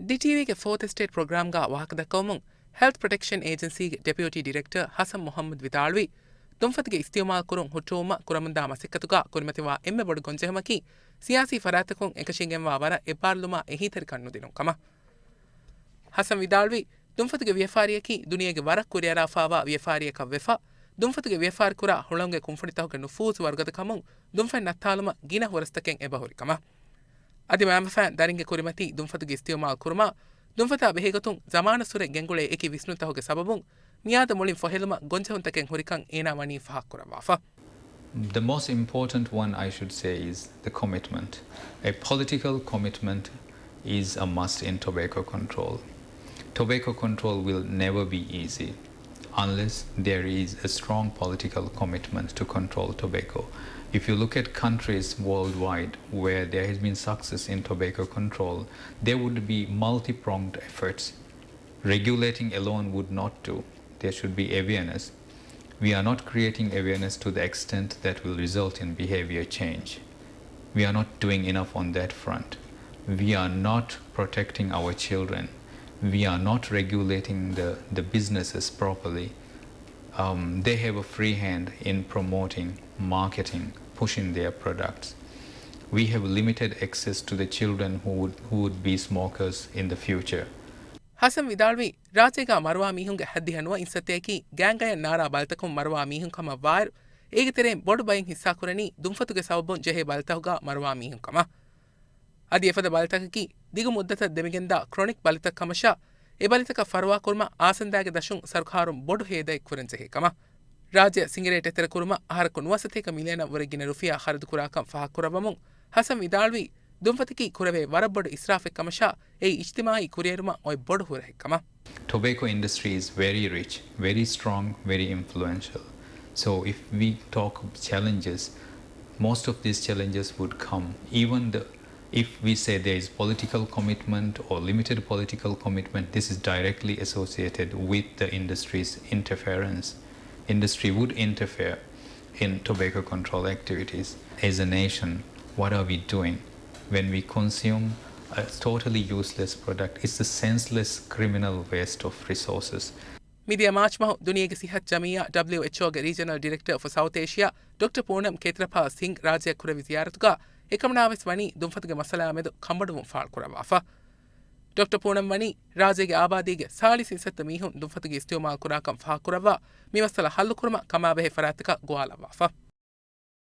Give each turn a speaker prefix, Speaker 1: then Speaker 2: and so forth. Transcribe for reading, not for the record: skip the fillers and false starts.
Speaker 1: ಡಿಟಿವಿಗೆ fourth estate ಪ್ರೋಗ್ರಾಂಗ ವಾಹಕದ ಕೌಮುಂ health protection ಏಜೆನ್ಸಿಗೆ deputy director Hasan Mohammed ವಿತಾಳ್ವಿ ದುಂಫತಿಗೆ ಇಸ್ತಿಮಾಲ್ ಕುರುಂ ಹುಟ್ಟುಮ ಕುರಮಂದಾ ಮಸಿಕ್ಕತುಗ ಕುರಿಮತಿವಾ ಎಮ್ಮೆ ಬೊಡು ಗೊಂಜೆಹಮಕಿ ಸಿಯಾಸಿ ಫರಾತಕುಂ ಎಕಶಿಂಗೆಂವಾ ವರ ಎಬ್ಬಾರ್ಲುಮಾ ಎಹೀತರಿ ಕಣ್ಣು ದಿನುಂ ಕಮ ಹಸನ್ ವಿದಾಳ್ವಿ ದುಂಫತಿಗೆ ವ್ಯಫಾರಿಯಕಿ ದುನಿಯೆಗೆ ವರ ಕುರಿಯರಾಫಾವಾ ವ್ಯಫಾರಿಯಕ ವೆಫಾ ದುಂಫತಿಗೆ ವ್ಯಫಾರ್ ಕುರ ಹುಳಂಗೆ ಕುಂಫುಣಿತಹುಗೆ ನುಫೂಸ್ ವರ್ಗದ ಕಮುಂ ದುಂಫೆನ್ ನತ್ತಾಲುಮ ಗಿನ ಹೊರಸ್ತಕೆಂ ಎಬಹುರಿ ಕಮ ಅದಿ ಮ್ಯಾಮಫ್ಯಾನ್ ದರಿಂಗೆ ಕುರಿಮತಿ ದುಂಫತಿಗೆ ಇಸ್ತಿಮಾಲ್ ಕುರುಮಾ ದುಂಫತಾ ಬೆಹಿಗತುಂ ಜಮಾನ ಸುರೆ ಗೆಂಗುಳೆ ಏಕಿ ವಿಸ್ನುತಹುಗೆ ಸಬಬುಂ ಮಿಯಾದ ಮುಳಿಂ ಫೊಹೆಲುಮ ಗೊಂಜಹುಂತಕೆಂ ಹುರಿಕಂ ಏನಾ ವಣಿ ಫಹಕ್ ಕುರವಾಫಾ.
Speaker 2: The most important one I should say is the commitment. A political commitment is a must in tobacco control. Tobacco control will never be easy unless there is a strong political commitment to control tobacco. If you look at countries worldwide where there has been success in tobacco control, there would be multi-pronged efforts. Regulating alone would not do. There should be awareness. We are not creating awareness to the extent that will result in behavior change. We are not doing enough on that front. We are not protecting our children. We are not regulating the businesses properly. They have a free hand in promoting, marketing, pushing their products. We have limited access to the children who would be smokers in the future.
Speaker 1: Hasan ವಿದಾಳ್ವಿ ರಾಜೆಗ ಮರುವಾ ಮೀಹುಂಗೆ ಹದ್ದಿ ಹನುವ ಇನ್ಸತ್ತೇಕಿ ಗ್ಯಾಂಗಯ ನಾರಾ ಬಲ್ತಕುಂ ಮರುವಾ ಮೀಹುಂ ಕಮ wire ಏಗೆ ತೆರೆ ಬೊಡು ಬೈನ್ ಹಿಸ್ಸಾ ಕುರನಿ ದುಂಫತುಗೆ ಸವಬುನ್ ಜೆಹೆ ಬಲ್ತಹುಗ ಮರುವಾ ಮೀಹುಂ ಕಮ ಅದಿ ಎಫದ ಬಲ್ತಕಕಿ ದಿಗು ಮುದ್ದತ ದೆಮಿಗೆಂದ chronic ಬಲಿತಕ ಕಮಶ A ಬಲಿತಕ ಫರ್ವಾ kurma ಆಸಂದಾಗೆ ದಶುಂ ಸರ್ಕಾರುಂ ಬೊಡು ಹೇದೈ ಕುರೆಂಜೆಹೆ ಕಮ ರಾಜ್ಯ ಸಿಂಗರೇಟ್ ಎತ್ತರ ಕುರ್ಮ ಆಹರಕು 90 ಮಿಲಿಯನ ವರೆಗಿನ ರುಫಿಯಾ ಖರೀದು ಕುರಾಕಂ ಫಹಕ್ ಕುರಬಮುಂ ಹಸನ್ ವಿದಾಳ್ವಿ ದುಂಫತಿಕಿ ಕುರವೆ ವರಬ್ಬೊಡು ಇಸ್ರಾಫೆ ಕಮಶ ಏ ಇಜ್ತಿಮಾಯಿ ಕುರಿಯರುಮ ಒಯ್ ಬೊಡು ಹುರಹೆ ಕಮ.
Speaker 2: Tobacco industry is very rich, very strong, very influential. So if we talk challenges, most of these challenges would come if we say there is political commitment or limited political commitment. This is directly associated with the industry's interference. Industry would interfere in tobacco control activities. As a nation, what are we doing? When we consume a totally useless product, it's a senseless criminal waste of resources.
Speaker 1: Media March Mahu Duniyage Sihat Jamia WHO ge Regional Director for South Asia Dr. Poonam Ketrapal Singh Rajya Kuravi ziyaratuga ekamnaves wani dumfatuge masala medu kambadum faal kurawafa. Dr. Poonam wani Rajyage abadige sali sinsat mihun dumfatuge istimal kurakam faal kurawa mi masala hallu kurma kamabehe faratika goalawafa.